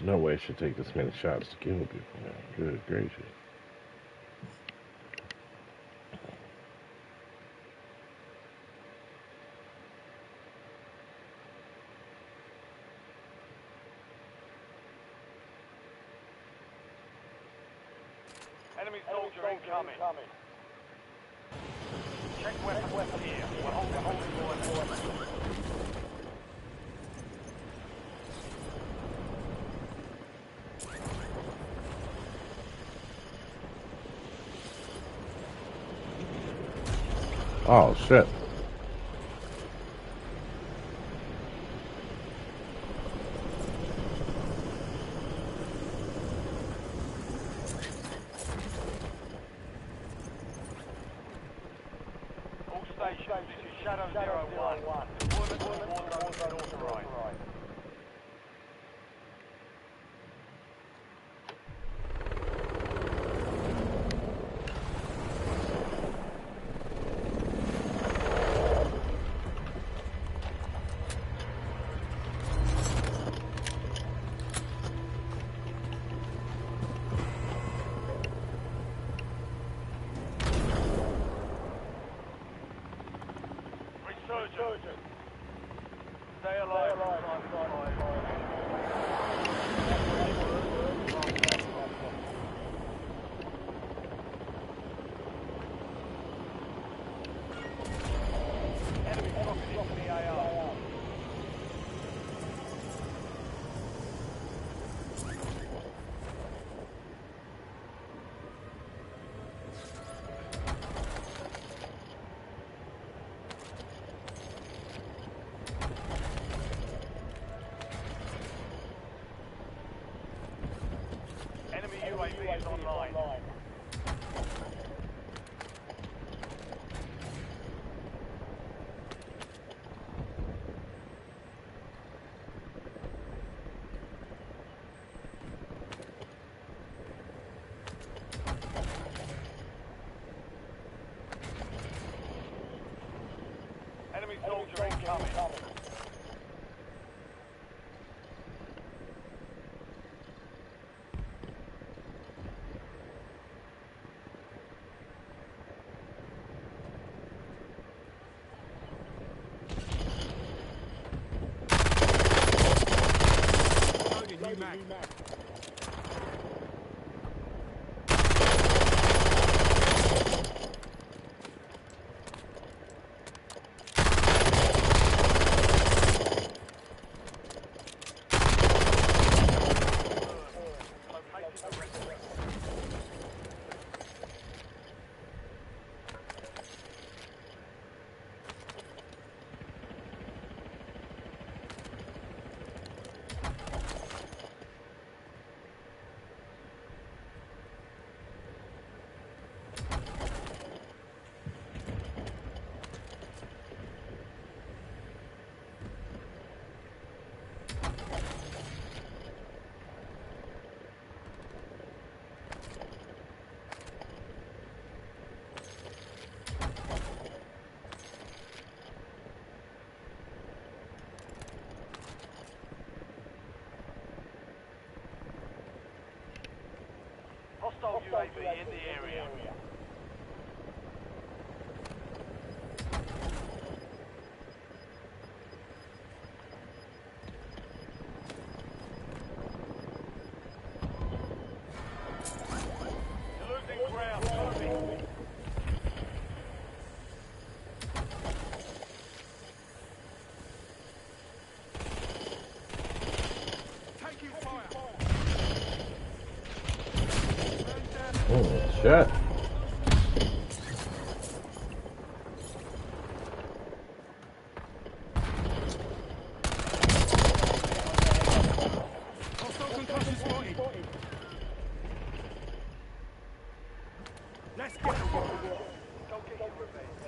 There's no way it should take this many shots to kill people now. Good gracious. Enemy soldier incoming. Check weapons here. We're holding your weapons. Oh shit. All stations, this is Shadow 01. Deployment to war zone authorized. Resurgent. Stay alive. Enemy dropping into the AR. Enemy UAV is online. Enemy soldier incoming. Hostile UAV in the area. You're losing ground. Moving. Taking fire. Holy shit. Let's get them. Go get your revenge.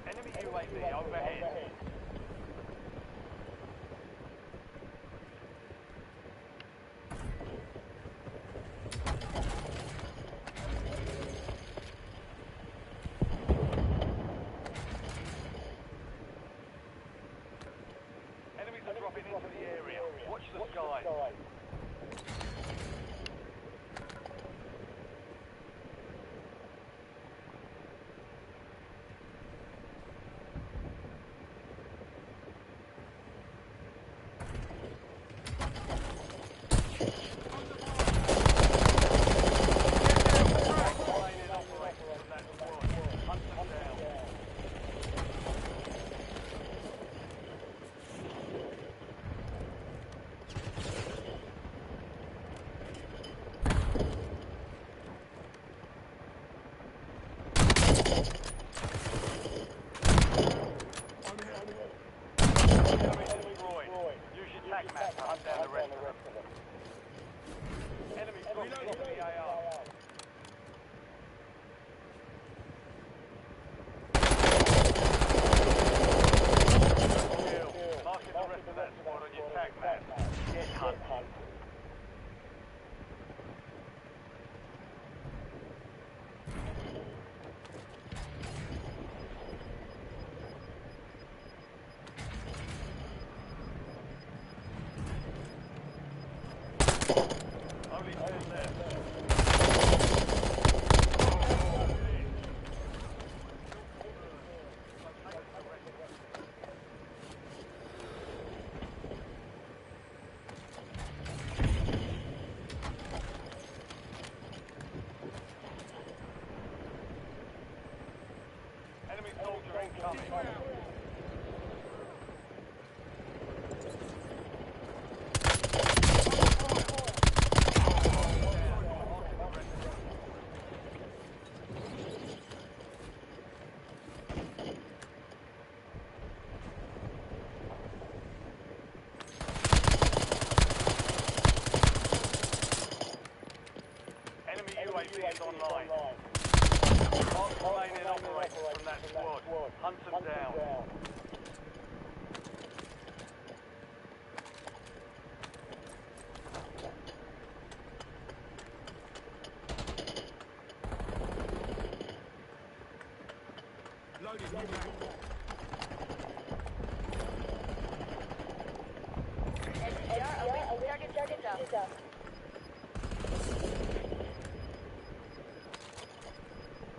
Enemy UAV overhead. Enemies are dropping into the area. Watch the sky. Hunt down the rest of them. Enemy dropping into the AR. Marking the rest of that squad on your tag map. Get hunt. Only 10 left. Enemy soldier incoming. Enemy UAV is online. Mark the remaining operators from that squad. Hunt them down.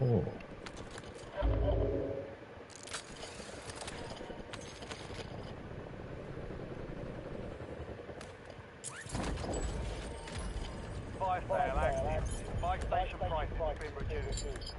Oh. Fire sale active. Buy station prices have been reduced.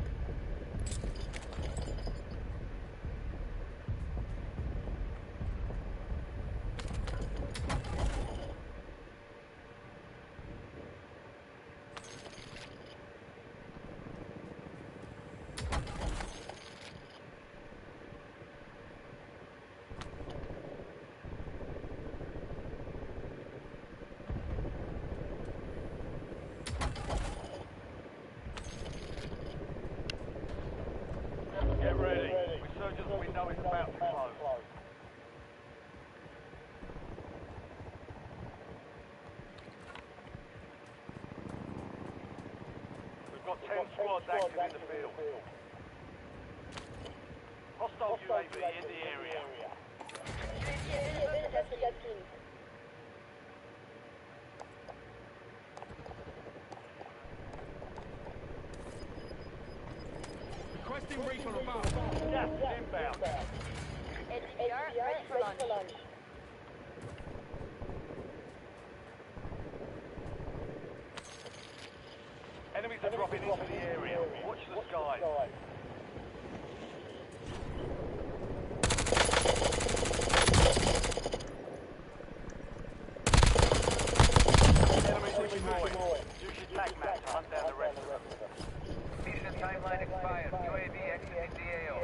Get ready. Resurgence window is about to close. We've got 10 squads active in the field. Hostile UAV in the area. Requesting recon above. Gas is inbound. HDR, ready for launch. Enemies are dropping into the area. Watch the skies. Enemies destroyed. Use your tag map to hunt down the rest of them. Mission timeline expired. UAV exiting the AO.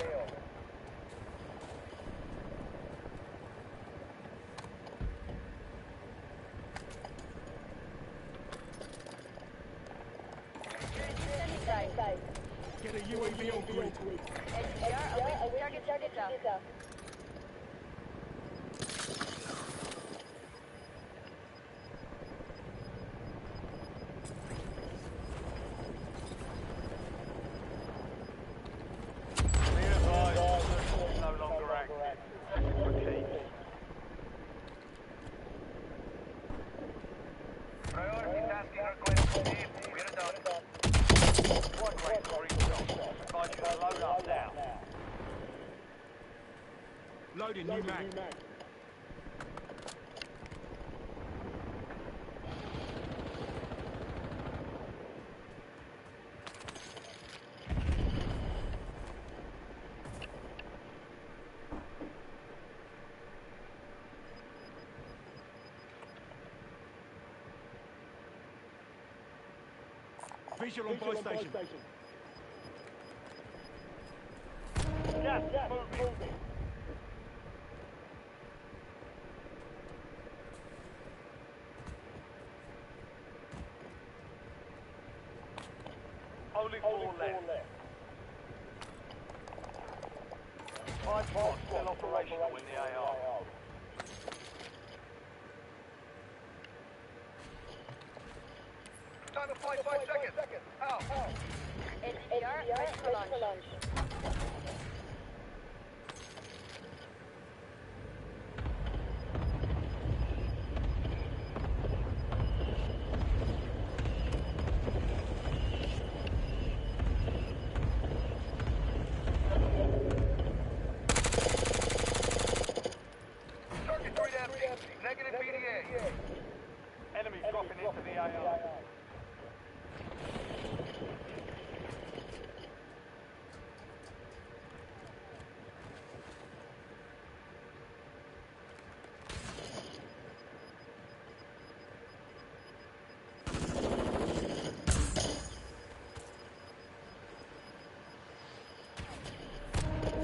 Get a UAV on grid. SDR awaiting target data. Be advised, the no longer active. Repeat. Priority tasking request received. We're done. Squad rate for recon. Advise you to load up now. Loading new mag. Visual on buy station. Gas moving. Only four left. 5 spots still operational in the AR. Time to fly 5 seconds. Out. SDR ready for launch. Target 3 empty. Negative PDA. Enemy dropping into the AR.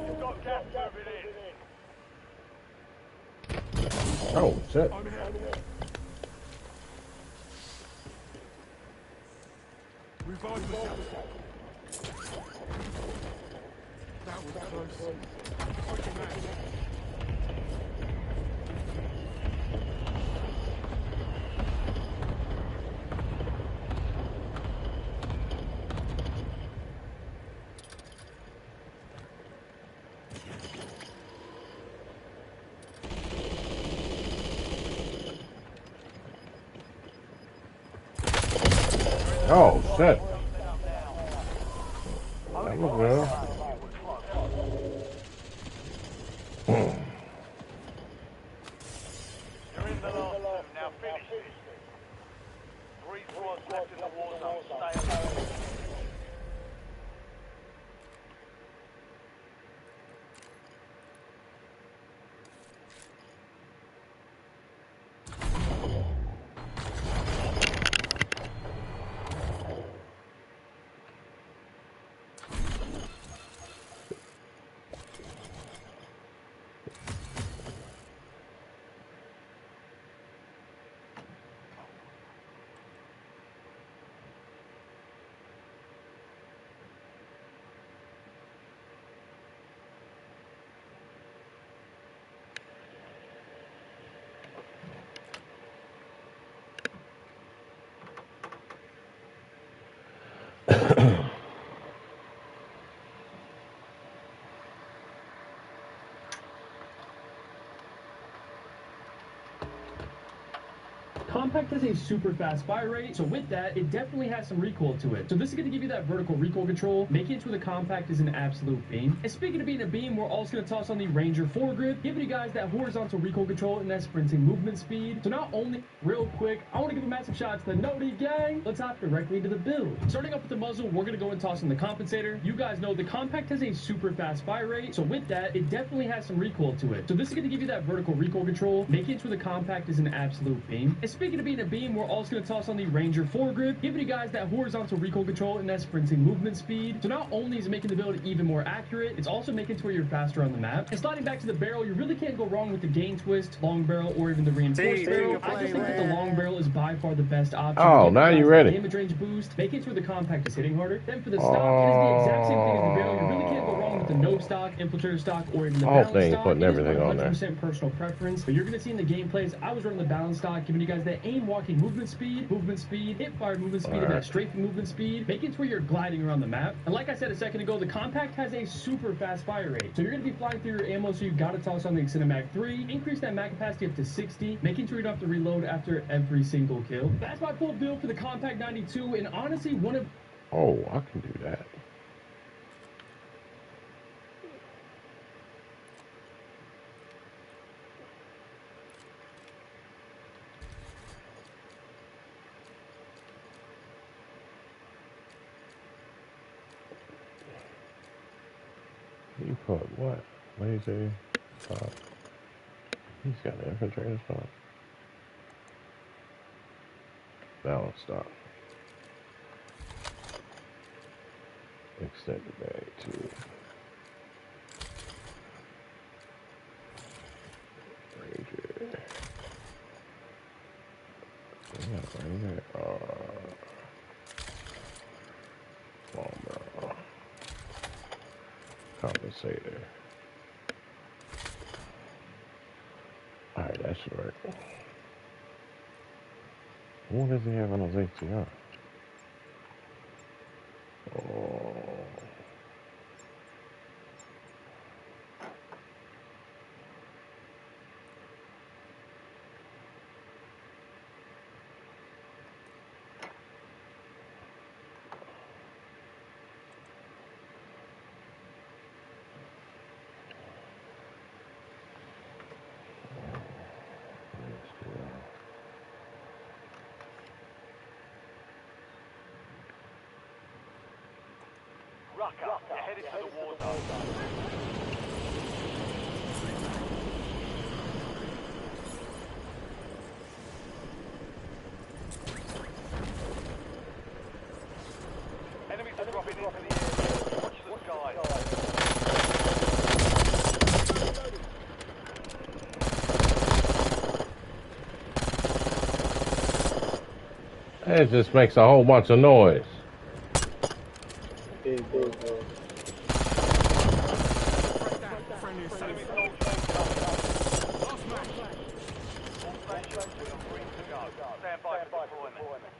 You've got gas moving in. Oh, shit. I'm here. Revive myself. That was close. Switching mag. Oh, shit. That was well. You're in the last two. Now finish this. 3 squads left in the war zone. Stay alert. Compact has a super fast fire rate, so with that, it definitely has some recoil to it. So this is going to give you that vertical recoil control, making it to the compact is an absolute beam. And speaking of being a beam, we're also going to toss on the Ranger foregrip, giving you guys that horizontal recoil control and that sprinting movement speed. So not only, real quick, I want to give a massive shout out to the Noti gang. Let's hop directly into the build. Starting off with the muzzle, we're going to go and toss in the compensator. You guys know the compact has a super fast fire rate, so with that, it definitely has some recoil to it. So this is going to give you that vertical recoil control, making it to the compact is an absolute beam. And speaking speaking of being a beam, we're also going to toss on the Ranger foregrip, giving you guys that horizontal recoil control and that sprinting movement speed. So not only is it making the build even more accurate, it's also making it to where you're faster on the map. And sliding back to the barrel, you really can't go wrong with the gain twist, long barrel, or even the reinforced barrel. I just think that the long barrel is by far the best option. Oh, now you're ready. Damage range boost, making it to where the compact is hitting harder. Then for the stock, it is the exact same thing as the barrel. You really can't go wrong with the no stock, infiltrator stock, or even the Whole balance thing, stock. putting It is everything on there. 100% personal preference, but you're going to see in the gameplays, I was running the balance stock, giving you guys that aim walking movement speed, hip fire movement speed, and that strafing movement speed, making it to where you're gliding around the map. And like I said a second ago, the compact has a super fast fire rate. So you're going to be flying through your ammo, so you've got to toss on the extended mag 3, increase that mag capacity up to 60, making sure you don't have to reload after every single kill. That's my full build for the Compact 92, and honestly, one of... Oh, I can do that. You put what? Laser stop. He's got an infiltrator stop. Balance stop. Extended bag too. Ranger. Yeah, Ranger. Long barrel. Compensator. Alright, that should work. What does he have on his ATR? Oh. Rucker, you're headed to the war zone. Enemies are dropping into the area. Watch the skies. It just makes a whole bunch of noise. Friendly assist. Enemies all Last match. All stations are green to go. Stand by for deployment.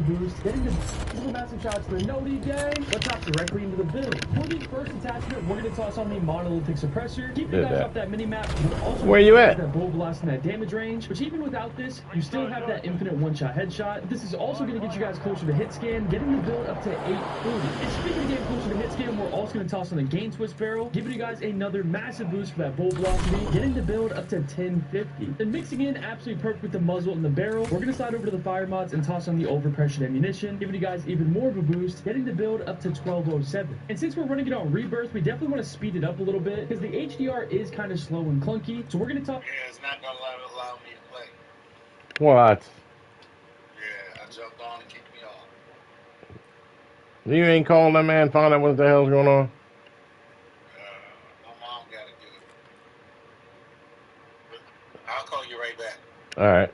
Boost, getting the massive shots for the Noti gang. Let's hop directly into the build. For the first attachment, we're going to toss on the monolithic suppressor. Keep you guys off that mini map. Also where you at? That bullet blast and that damage range. But even without this, you still have that infinite one-shot headshot. This is also going to get you guys closer to hit scan, getting the build up to 840. And speaking of getting closer to hit scan, we're also going to toss on the gain twist barrel, giving you guys another massive boost for that bullet velocity, getting the build up to 1050. And mixing in absolutely perfect with the muzzle and the barrel, we're going to slide over to the fire mods and toss on the overpressured ammunition, giving you guys even more of a boost, getting the build up to 1207. And since we're running it on rebirth, we definitely want to speed it up a little bit because the HDR is kind of slow and clunky. So we're going to talk. Yeah, it's not gonna allow me to play. What? Yeah, I jumped on and kicked me off. You ain't calling that man, find out what the hell's going on? My mom got to do it. But I'll call you right back. All right.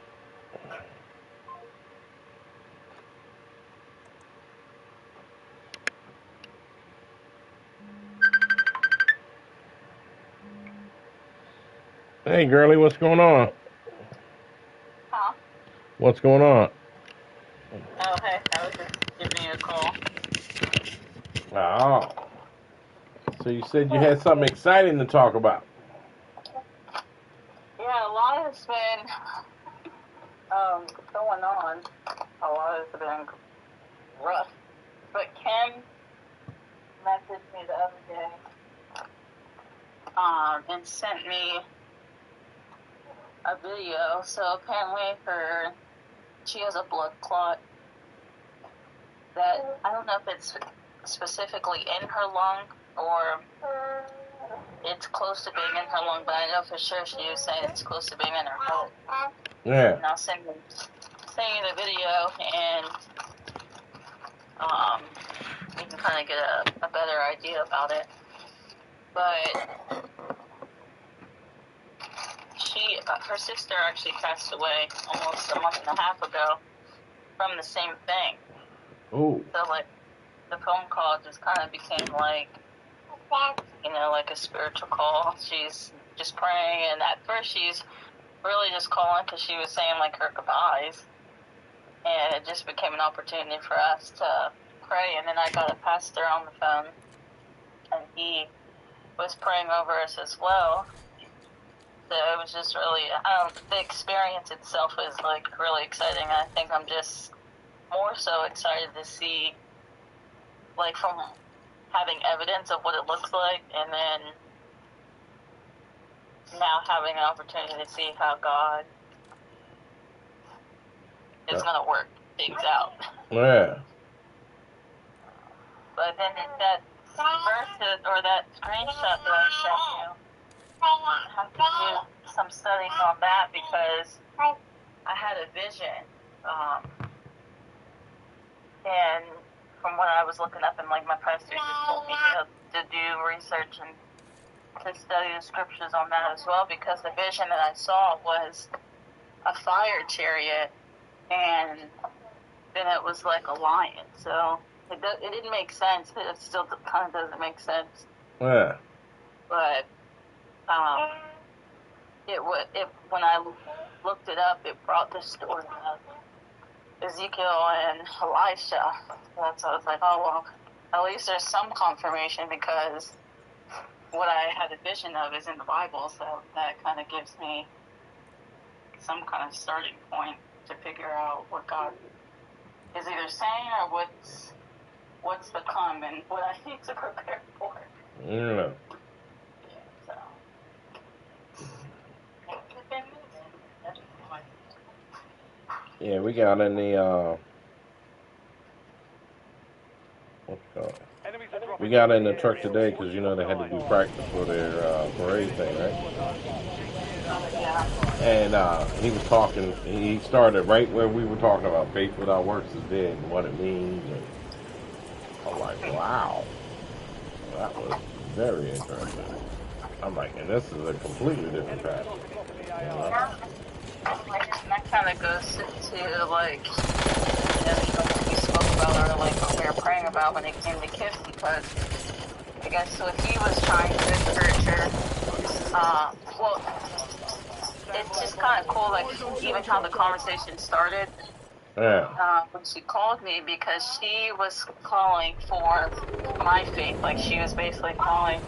Hey, girlie, what's going on? Huh? What's going on? Oh, hey, I was just giving you a call. Oh. So you said you had something exciting to talk about. Yeah, a lot has been going on. A lot has been rough. But Kim messaged me the other day and sent me a video. So apparently she has a blood clot that, I don't know if it's specifically in her lung or it's close to being in her lung, but I know for sure she was saying it's close to being in her heart. Yeah. And I'll send you the video, and you can kind of get a better idea about it. But her sister actually passed away almost a month and a half ago from the same thing. Oh. So, like, the phone call just kind of became like, you know, like a spiritual call. She's just praying, and at first she's really just calling because she was saying, like, her goodbyes. And it just became an opportunity for us to pray. And then I got a pastor on the phone, and he was praying over us as well. So it was just really, the experience itself is, like, really exciting. I think I'm just more so excited to see, like, from having evidence of what it looks like, and then now having an opportunity to see how God is going to work things out. Yeah. But then that verse or that screenshot that I sent you, I have to do some studying on that because I had a vision, and from what I was looking up, and like my pastor just told me to do research and to study the scriptures on that as well, because the vision that I saw was a fire chariot, and then it was like a lion. So it didn't make sense. It still kind of doesn't make sense. Yeah. But when I looked it up, it brought the story of Ezekiel and Elisha. That's why I was like, oh well, at least there's some confirmation, because what I had a vision of is in the Bible, so that kind of gives me some kind of starting point to figure out what God is either saying or what's to come and what I need to prepare for. Yeah. So it's been moving, definitely. Yeah, we got in the what's it called? Enemies are dropping We got in the into truck area. today because Watch you your know they had to do side. practice for their parade thing, right? Yeah. And he was talking. He started right where we were talking about faith without works is dead and what it means. And I'm like, wow, that was very interesting. I'm like, and this is a completely different path. You know? And that kind of goes to, like, what we spoke about, or like what we were praying about when it came to Kiss, because I guess what he was trying to encourage her, well, it's just kind of cool, like, even how the conversation started. Yeah. When she called me, because she was calling for my faith, like she was basically calling